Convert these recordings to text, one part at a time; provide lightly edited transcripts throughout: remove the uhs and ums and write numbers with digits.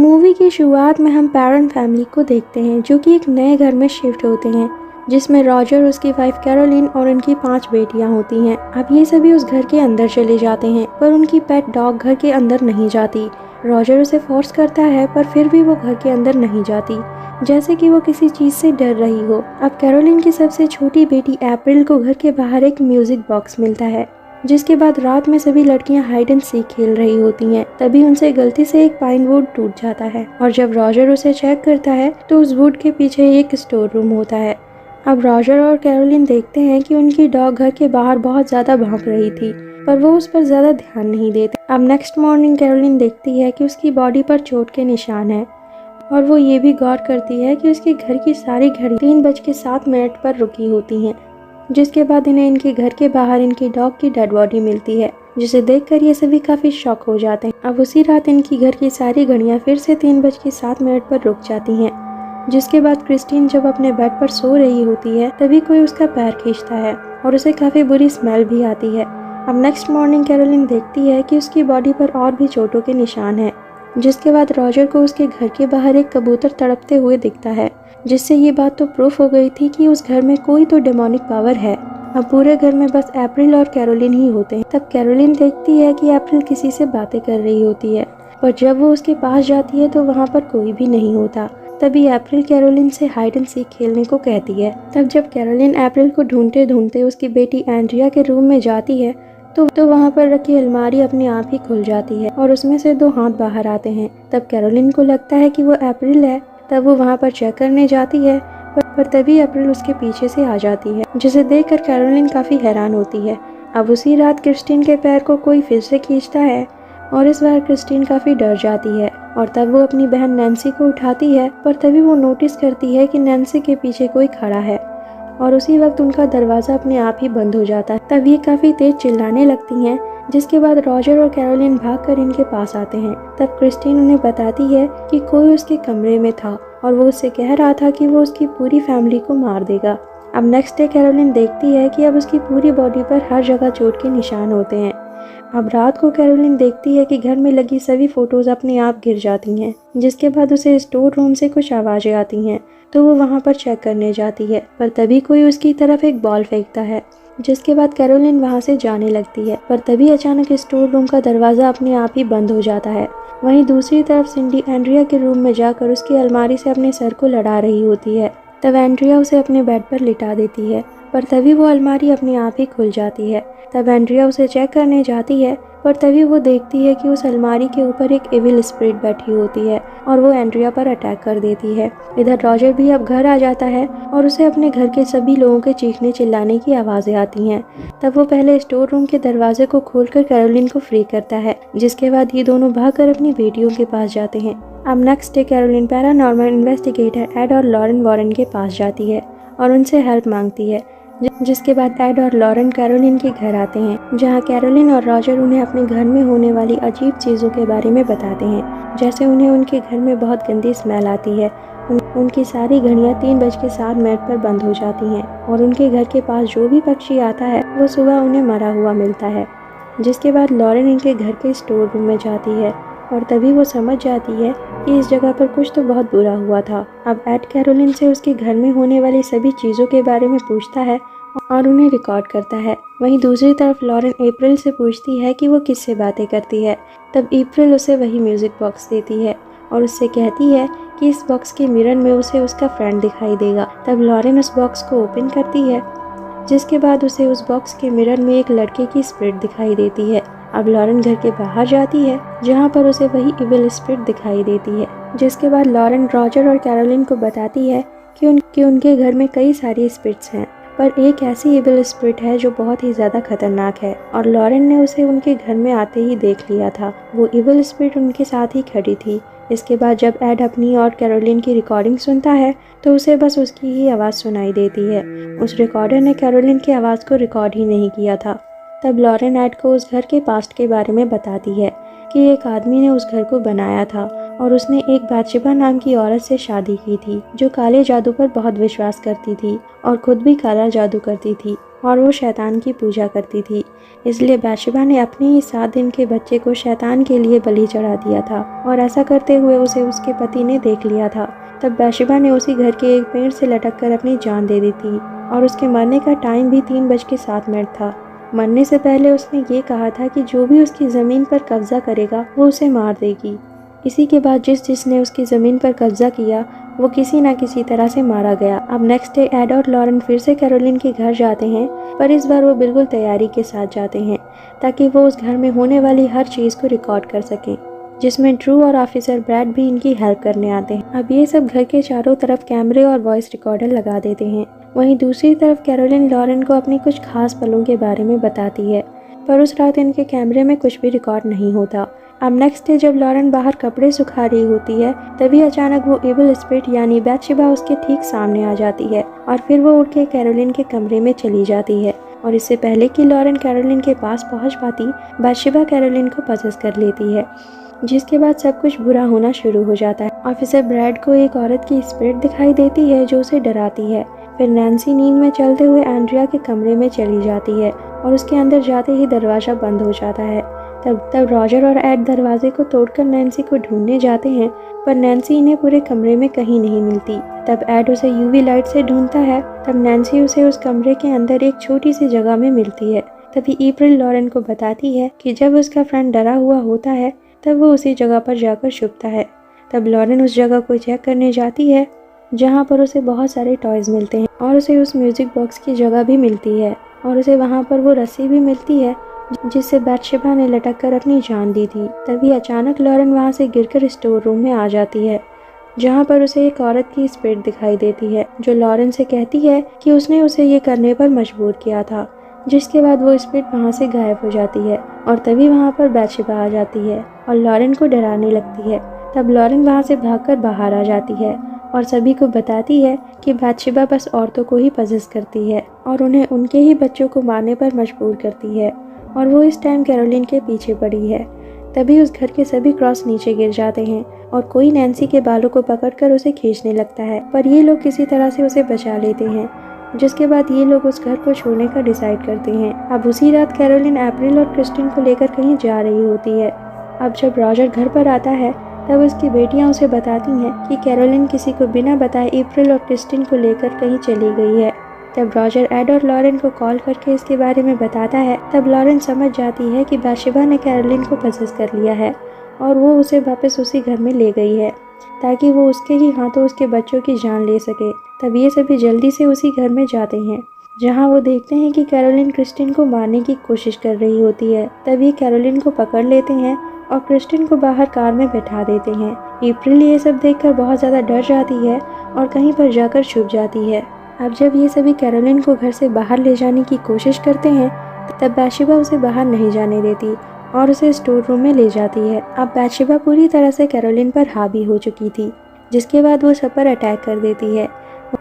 Movie की शुरुआत में हम पैरन फैमिली को देखते हैं जो कि एक नए घर में शिफ्ट होते हैं, जिसमें रॉजर, उसकी वाइफ कैरोलिन और उनकी 5 बेटियां होती हैं। अब ये सभी उस घर के अंदर चले जाते हैं, पर उनकी पेट डॉग घर के अंदर नहीं जाती। रॉजर उसे फोर्स करता है, पर फिर भी वो घर के अंदर नहीं जाती, जैसे कि वो किसी चीज से डर रही हो। अब कैरोलिन की सबसे छोटी बेटी अप्रैल को घर के बाहर एक म्यूजिक बॉक्स मिलता है, जिसके बाद रात में सभी लड़कियां हाइड एंड सीक खेल रही होती हैं। तभी उनसे गलती से एक पाइन वुड टूट जाता है और जब रॉजर उसे चेक करता है तो उस वुड के पीछे एक स्टोर रूम होता है। अब रॉजर और कैरोलिन देखते हैं कि उनकी डॉग घर के बाहर बहुत ज्यादा भौंक रही थी, पर वो उस पर ज्यादा ध्यान नहीं देते। अब नेक्स्ट मॉर्निंग कैरोलिन देखती है कि उसकी बॉडी पर चोट के निशान है और वो ये भी गौर करती है कि उसके घर की सारी घड़ी 3:07 पर रुकी होती हैं। जिसके बाद इन्हें इनके घर के बाहर इनकी डॉग की डेड बॉडी मिलती है, जिसे देखकर ये सभी काफी शॉक हो जाते हैं। अब उसी रात इनकी घर की सारी घड़ियां फिर से 3:07 पर रुक जाती हैं। जिसके बाद क्रिस्टीन जब अपने बेड पर सो रही होती है, तभी कोई उसका पैर खींचता है और उसे काफी बुरी स्मेल भी आती है। अब नेक्स्ट मॉर्निंग कैरोलिन देखती है कि उसकी बॉडी पर और भी चोटों के निशान हैं। जिसके बाद रॉजर को उसके घर के बाहर एक कबूतर तड़पते हुए दिखता है, जिससे ये बात तो प्रूफ हो गई थी कि उस घर में कोई तो डेमोनिक पावर है। अब पूरे घर में बस अप्रैल और कैरोलिन ही होते हैं। तब कैरोलिन देखती है कि अप्रैल किसी से बातें कर रही होती है, पर जब वो उसके पास जाती है तो वहाँ पर कोई भी नहीं होता। तभी अप्रैल कैरोलिन से हाइड एंड सीक खेलने को कहती है। तब जब कैरोलिन अप्रैल को ढूंढते ढूंढते उसकी बेटी एंड्रिया के रूम में जाती है तो वहाँ पर रखी अलमारी अपने आप ही खुल जाती है और उसमें से 2 हाथ बाहर आते हैं। तब कैरोलिन को लगता है कि वो अप्रैल है। तब वो वहाँ पर चेक करने जाती है, पर तभी अप्रैल उसके पीछे से आ जाती है, जिसे देखकर कैरोलिन काफी हैरान होती है। अब उसी रात क्रिस्टीन के पैर को कोई फिर से खींचता है और इस बार क्रिस्टीन काफी डर जाती है और तब वो अपनी बहन नैन्सी को उठाती है, पर तभी वो नोटिस करती है कि नैन्सी के पीछे कोई खड़ा है और उसी वक्त उनका दरवाजा अपने आप ही बंद हो जाता है। तब ये काफी तेज चिल्लाने लगती हैं, जिसके बाद रॉजर और कैरोलिन भागकर इनके पास आते हैं। तब क्रिस्टीन उन्हें बताती है कि कोई उसके कमरे में था और वो उससे कह रहा था कि वो उसकी पूरी फैमिली को मार देगा। अब नेक्स्ट डे कैरोलिन देखती है कि अब उसकी पूरी बॉडी पर हर जगह चोट के निशान होते हैं। अब रात को कैरोलिन देखती है कि घर में लगी सभी फोटोज अपने आप गिर जाती हैं, जिसके बाद उसे स्टोर रूम से कुछ आवाजें आती हैं, तो वो वहाँ पर चेक करने जाती है, पर तभी कोई उसकी तरफ एक बॉल फेंकता है। जिसके बाद कैरोलिन वहाँ से जाने लगती है, पर तभी अचानक स्टोर रूम का दरवाजा अपने आप ही बंद हो जाता है। वहीं दूसरी तरफ सिंडी एंड्रिया के रूम में जाकर उसकी अलमारी से अपने सर को लड़ा रही होती है। तब एंड्रिया उसे अपने बेड पर लिटा देती है, पर तभी वो अलमारी अपने आप ही खुल जाती है। तब एंड्रिया उसे चेक करने जाती है, पर तभी वो देखती है कि उस अलमारी के ऊपर एक एविल स्पिरिट बैठी होती है और वो एंड्रिया पर अटैक कर देती है। इधर रॉजर भी अब घर आ जाता है और उसे अपने घर के सभी लोगों के चीखने चिल्लाने की आवाज़ें आती हैं। तब वो पहले स्टोर रूम के दरवाजे को खोलकर कैरोलिन को फ्री करता है, जिसके बाद ये दोनों भागकर अपनी बेटियों के पास जाते हैं। अब next day Caroline paranormal investigator Ed और लॉरेन वॉरेन के पास जाती है और उनसे हेल्प मांगती है। जिसके बाद एड और लॉरेन कैरोलिन के घर आते हैं, जहां कैरोलिन और रॉजर उन्हें अपने घर में होने वाली अजीब चीज़ों के बारे में बताते हैं। जैसे उन्हें उनके घर में बहुत गंदी स्मेल आती है, उनकी सारी घड़ियां 3:07 पर बंद हो जाती हैं और उनके घर के पास जो भी पक्षी आता है वो सुबह उन्हें मरा हुआ मिलता है। जिसके बाद लॉरेन इनके घर के स्टोर रूम में जाती है और तभी वो समझ जाती है कि इस जगह पर कुछ तो बहुत बुरा हुआ था। अब एड कैरोलिन से उसके घर में होने वाली सभी चीज़ों के बारे में पूछता है और उन्हें रिकॉर्ड करता है। वहीं दूसरी तरफ लॉरेन अप्रैल से पूछती है कि वो किससे बातें करती है। तब अप्रैल उसे वही म्यूजिक बॉक्स देती है और उससे कहती है कि इस बॉक्स के मिरर में उसे उसका फ्रेंड दिखाई देगा। तब लॉरेन उस बॉक्स को ओपन करती है, जिसके बाद उसे उस बॉक्स के मिरर में एक लड़के की स्पिरिट दिखाई देती है। अब लॉरेन घर के बाहर जाती है, जहाँ पर उसे वही इविल स्पिरिट दिखाई देती है। जिसके बाद लॉरेन रॉजर और कैरोलिन को बताती है कि उनके घर में कई सारी स्पिरिट्स हैं, पर एक ऐसी इविल स्पिरिट है जो बहुत ही ज़्यादा खतरनाक है और लॉरेन ने उसे उनके घर में आते ही देख लिया था। वो इविल स्पिरिट उनके साथ ही खड़ी थी। इसके बाद जब एड अपनी और कैरोलिन की रिकॉर्डिंग सुनता है तो उसे बस उसकी ही आवाज़ सुनाई देती है। उस रिकॉर्डर ने कैरोलिन की आवाज़ को रिकॉर्ड ही नहीं किया था। तब लॉरेन एड को उस घर के पास्ट के बारे में बताती है कि एक आदमी ने उस घर को बनाया था और उसने एक बादशिबा नाम की औरत से शादी की थी, जो काले जादू पर बहुत विश्वास करती थी और खुद भी काला जादू करती थी। और वो शैतान की पूजा करती थी। इसलिए बातशेबा ने अपने ही 7 दिन के बच्चे को शैतान के लिए बलि चढ़ा दिया था और ऐसा करते हुए उसे उसके पति ने देख लिया था। तब बातशेबा ने उसी घर के एक पेड़ से लटक कर अपनी जान दे दी थी और उसके मरने का टाइम भी 3:07 था। मरने से पहले उसने ये कहा था कि जो भी उसकी ज़मीन पर कब्जा करेगा वो उसे मार देगी। इसी के बाद जिसने उसकी ज़मीन पर कब्जा किया वो किसी न किसी तरह से मारा गया। अब नेक्स्ट डे एड और लॉरेन फिर से कैरोलिन के घर जाते हैं, पर इस बार वो बिल्कुल तैयारी के साथ जाते हैं ताकि वो उस घर में होने वाली हर चीज़ को रिकॉर्ड कर सकें, जिसमें ड्रू और ऑफिसर ब्रैड भी इनकी हेल्प करने आते हैं। अब ये सब घर के चारों तरफ कैमरे और वॉइस रिकॉर्डर लगा देते हैं। वहीं दूसरी तरफ कैरोलिन लॉरेन को अपनी कुछ खास पलों के बारे में बताती है, पर उस रात इनके कैमरे में कुछ भी रिकॉर्ड नहीं होता। अब नेक्स्ट डे जब लॉरेन बाहर कपड़े सुखा रही होती है, तभी अचानक वो एविल स्पिरिट यानी बातशेबा उसके ठीक सामने आ जाती है और फिर वो उठ के कैरोलिन के कमरे में चली जाती है। और इससे पहले कि लॉरेन कैरोलिन के पास पहुंच पाती, बातशेबा कैरोलिन को पजेस कर लेती है, जिसके बाद सब कुछ बुरा होना शुरू हो जाता है। ऑफिसर ब्रैड को एक औरत की स्पिरिट दिखाई देती है जो उसे डराती है। फिर नैन्सी नींद में चलते हुए एंड्रिया के कमरे में चली जाती है और उसके अंदर जाते ही दरवाज़ा बंद हो जाता है। तब रॉजर और एड दरवाजे को तोड़कर नैन्सी को ढूंढने जाते हैं, पर नैन्सी इन्हें पूरे कमरे में कहीं नहीं मिलती। तब एड उसे यूवी लाइट से ढूंढता है। तब नैन्सी उसे उस कमरे के अंदर एक छोटी सी जगह में मिलती है। तभी अप्रैल लॉरेन को बताती है कि जब उसका फ्रेंड डरा हुआ होता है तब वो उसी जगह पर जाकर छुपता है। तब लॉरेन उस जगह को चेक करने जाती है जहाँ पर उसे बहुत सारे टॉयज़ मिलते हैं और उसे उस म्यूज़िक बॉक्स की जगह भी मिलती है और उसे वहाँ पर वो रस्सी भी मिलती है जिससे बातशेबा ने लटक कर अपनी जान दी थी। तभी अचानक लॉरेन वहाँ से गिरकर स्टोर रूम में आ जाती है, जहाँ पर उसे एक औरत की स्पिरिट दिखाई देती है जो लॉरेन से कहती है कि उसने उसे ये करने पर मजबूर किया था। जिसके बाद वो स्पिरिट वहाँ से गायब हो जाती है और तभी वहाँ पर बातशेबा आ जाती है और लॉरेन को डराने लगती है। तब लॉरेन वहाँ से भागकर बाहर आ जाती है और सभी को बताती है कि बातशेबा बस औरतों को ही पजेस करती है और उन्हें उनके ही बच्चों को मारने पर मजबूर करती है और वो इस टाइम कैरोलिन के पीछे पड़ी है। तभी उस घर के सभी क्रॉस नीचे गिर जाते हैं और कोई नैन्सी के बालों को पकड़कर उसे खींचने लगता है, पर ये लोग किसी तरह से उसे बचा लेते हैं। जिसके बाद ये लोग उस घर को छोड़ने का डिसाइड करते हैं। अब उसी रात कैरोलिन अप्रैल और क्रिस्टिन को लेकर कहीं जा रही होती है। अब जब रॉजर घर पर आता है तब उसकी बेटियां उसे बताती हैं कि कैरोलिन किसी को बिना बताए अप्रैल और क्रिस्टिन को लेकर कहीं चली गई है। तब रॉजर एड और लॉरेन को कॉल करके इसके बारे में बताता है। तब लॉरेन समझ जाती है कि बातशेबा ने कैरोलिन को पजेस कर लिया है और वो उसे वापस उसी घर में ले गई है ताकि वो उसके ही हाथों उसके बच्चों की जान ले सके। तब ये सभी जल्दी से उसी घर में जाते हैं जहाँ वो देखते हैं कि कैरोलिन क्रिस्टिन को मारने की कोशिश कर रही होती है। तब ये कैरोलिन को पकड़ लेते हैं और क्रिस्टिन को बाहर कार में बैठा देते हैं। अप्रैल ये सब देखकर बहुत ज़्यादा डर जाती है और कहीं पर जाकर छुप जाती है। अब जब ये सभी कैरोलिन को घर से बाहर ले जाने की कोशिश करते हैं तब बातशेबा उसे बाहर नहीं जाने देती और उसे स्टोर रूम में ले जाती है। अब बातशेबा पूरी तरह से कैरोलिन पर हावी हो चुकी थी, जिसके बाद वो सब पर अटैक कर देती है।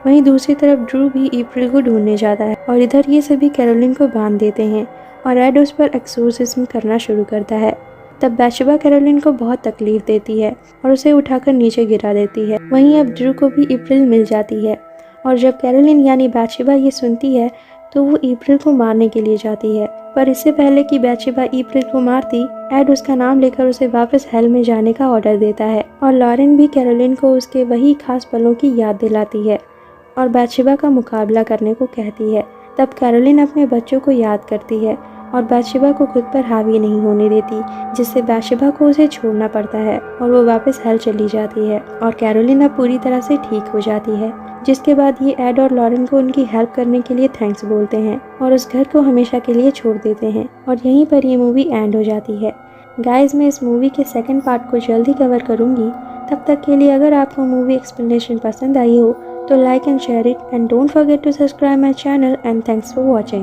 वहीं दूसरी तरफ ड्रू भी अप्रैल को ढूंढने जाता है और इधर ये सभी कैरोलिन को बांध देते हैं और एड उस पर एक्सोर्सिज्म करना शुरू करता है। तब बातशेबा कैरोलिन को बहुत तकलीफ देती है और उसे उठाकर नीचे गिरा देती है। वहीं अब ड्रू को भी अप्रैल मिल जाती है और जब कैरोलिन यानी बातशेबा ये सुनती है तो वो अप्रैल को मारने के लिए जाती है, पर इससे पहले कि बातशेबा अप्रैल को मारती, एड उसका नाम लेकर उसे वापस हेल में जाने का ऑर्डर देता है और लॉरेन भी कैरोलिन को उसके वही खास पलों की याद दिलाती है और बातशेबा का मुकाबला करने को कहती है। तब कैरोलिन अपने बच्चों को याद करती है और बातशेबा को खुद पर हावी नहीं होने देती, जिससे बातशेबा को उसे छोड़ना पड़ता है और वो वापस हेल चली जाती है और कैरोलिन अब पूरी तरह से ठीक हो जाती है। जिसके बाद ये एड और लॉरेन को उनकी हेल्प करने के लिए थैंक्स बोलते हैं और उस घर को हमेशा के लिए छोड़ देते हैं और यहीं पर ये मूवी एंड हो जाती है। गाइस, मैं इस मूवी के सेकंड पार्ट को जल्दी कवर करूँगी। तब तक के लिए अगर आपको मूवी एक्सप्लेनेशन पसंद आई हो तो like and share it and don't forget to subscribe my channel and thanks for watching.